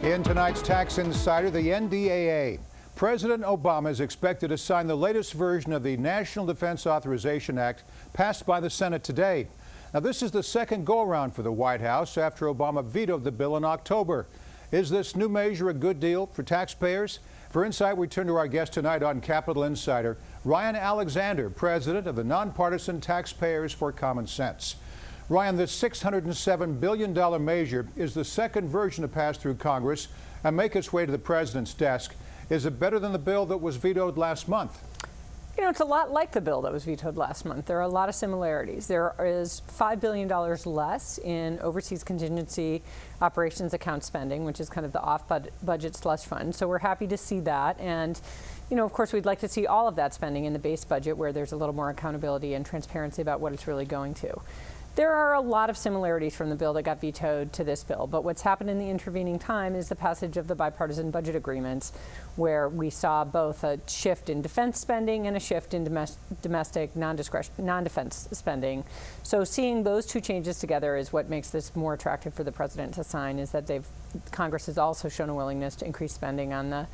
In tonight's Tax Insider, the NDAA. President Obama is expected to sign the latest version of the National Defense Authorization Act passed by the Senate today. Now, this is the second go-around for the White House after Obama vetoed the bill in October. Is this new measure a good deal for taxpayers? For insight, we turn to our guest tonight on Capitol Insider, Ryan Alexander, president of the nonpartisan Taxpayers for Common Sense. Ryan, this $607 billion measure is the second version to pass through Congress and make its way to the president's desk. Is it better than the bill that was vetoed last month? You know, it's a lot like the bill that was vetoed last month. There are a lot of similarities. There is $5 billion less in overseas contingency operations account spending, which is kind of the off-budget slush fund. So we're happy to see that. And, you know, of course, we'd like to see all of that spending in the base budget where there's a little more accountability and transparency about what it's really going to. There are a lot of similarities from the bill that got vetoed to this bill, but what's happened in the intervening time is the passage of the bipartisan budget agreements, where we saw both a shift in defense spending and a shift in domestic non-defense spending. So seeing those two changes together is what makes this more attractive for the president to sign, is that Congress has also shown a willingness to increase spending on the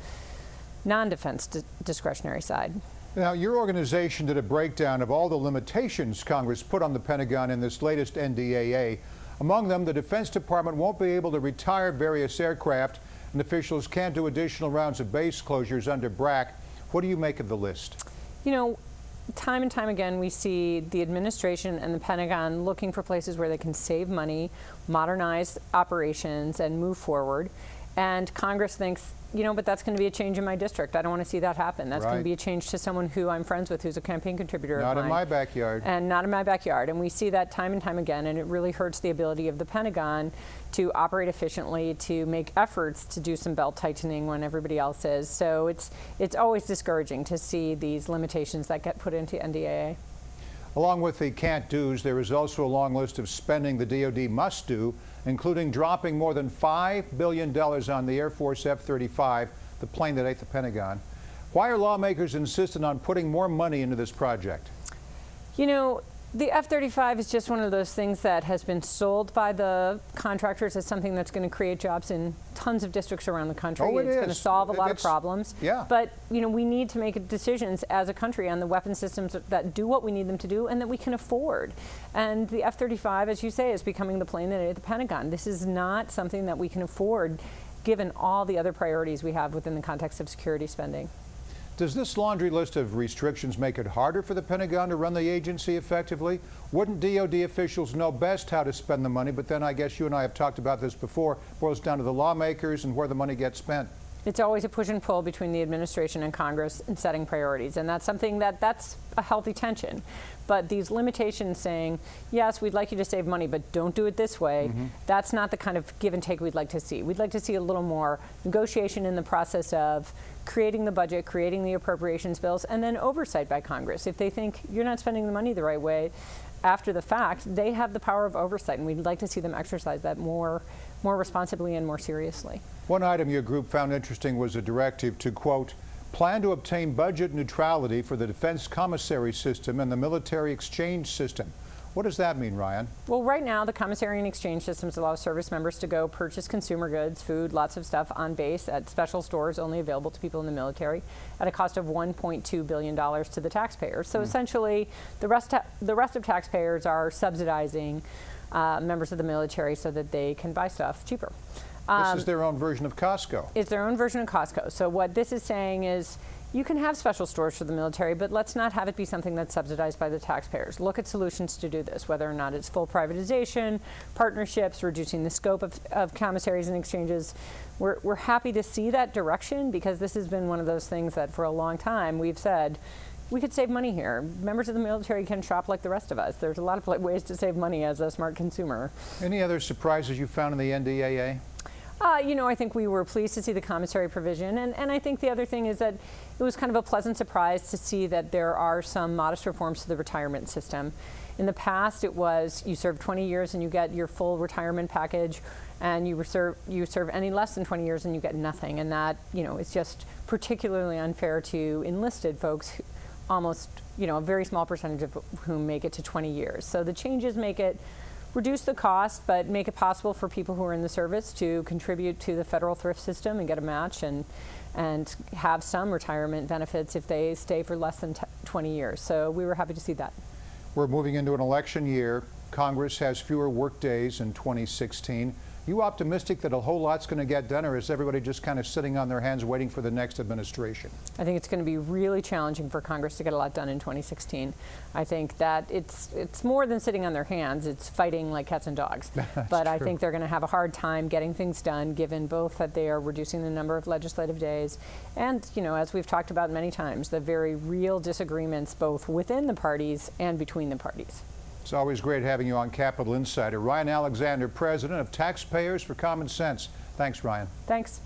non-defense discretionary side. Now, your organization did a breakdown of all the limitations Congress put on the Pentagon in this latest NDAA. Among them, the Defense Department won't be able to retire various aircraft, and officials can't do additional rounds of base closures under BRAC. What do you make of the list? You know, time and time again, we see the administration and the Pentagon looking for places where they can save money, modernize operations, and move forward. And Congress thinks, you know, but that's going to be a change in my district. I don't want to see that happen. That's going to be a change to someone who I'm friends with, who's a campaign contributor of mine. Not in my backyard. And not in my backyard. And we see that time and time again, and it really hurts the ability of the Pentagon to operate efficiently, to make efforts to do some belt tightening when everybody else is. So it's always discouraging to see these limitations that get put into NDAA. Along with the can't do's, there is also a long list of spending the DoD must do, including dropping more than $5 billion on the Air Force F-35, the plane that ate the Pentagon. Why are lawmakers insistent on putting more money into this project? You know, the F-35 is just one of those things that has been sold by the contractors as something that's going to create jobs in tons of districts around the country. It's going to solve a lot of problems. Yeah. But, you know, we need to make decisions as a country on the weapon systems that do what we need them to do and that we can afford. And the F-35, as you say, is becoming the plane that ate the Pentagon. This is not something that we can afford given all the other priorities we have within the context of security spending. Does this laundry list of restrictions make it harder for the Pentagon to run the agency effectively? Wouldn't DoD officials know best how to spend the money? But then I guess you and I have talked about this before. It boils down to the lawmakers and where the money gets spent. It's always a push and pull between the administration and Congress in setting priorities, and that's something that's a healthy tension. But these limitations saying, yes, we'd like you to save money, but don't do it this way, that's not the kind of give and take we'd like to see. We'd like to see a little more negotiation in the process of creating the budget, creating the appropriations bills, and then oversight by Congress. If they think you're not spending the money the right way after the fact, they have the power of oversight, and we'd like to see them exercise that more responsibly and more seriously. One item your group found interesting was a directive to, quote, plan to obtain budget neutrality for the defense commissary system and the military exchange system. What does that mean, Ryan? Well, right now, the commissary and exchange systems allow service members to go purchase consumer goods, food, lots of stuff on base at special stores only available to people in the military at a cost of $1.2 billion to the taxpayers. So essentially, the rest of taxpayers are subsidizing members of the military so that they can buy stuff cheaper. This is their own version of Costco. It's their own version of Costco. So what this is saying is, you can have special stores for the military, but let's not have it be something that's subsidized by the taxpayers. Look at solutions to do this, whether or not it's full privatization, partnerships, reducing the scope of commissaries and exchanges. We're happy to see that direction, because this has been one of those things that for a long time we've said, we could save money here. Members of the military can shop like the rest of us. There's a lot of ways to save money as a smart consumer. Any other surprises you found in the NDAA? You know, I think we were pleased to see the commissary provision, and I think the other thing is that it was kind of a pleasant surprise to see that there are some modest reforms to the retirement system. In the past, it was you serve 20 years and you get your full retirement package, and you serve any less than 20 years and you get nothing, and that, you know, is just particularly unfair to enlisted folks, almost, you know, a very small percentage of whom make it to 20 years. So the changes make it reduce the cost, but make it possible for people who are in the service to contribute to the federal thrift system and get a match and have some retirement benefits if they stay for less than 20 years. So we were happy to see that. We're moving into an election year. Congress has fewer work days in 2016. You optimistic that a whole lot's going to get done, or is everybody just kind of sitting on their hands waiting for the next administration? I think it's going to be really challenging for Congress to get a lot done in 2016. I think that it's more than sitting on their hands. It's fighting like cats and dogs. But I think they're going to have a hard time getting things done, given both that they are reducing the number of legislative days and, you know, as we've talked about many times, the very real disagreements both within the parties and between the parties. It's always great having you on Capitol Insider. Ryan Alexander, president of Taxpayers for Common Sense. Thanks, Ryan. Thanks.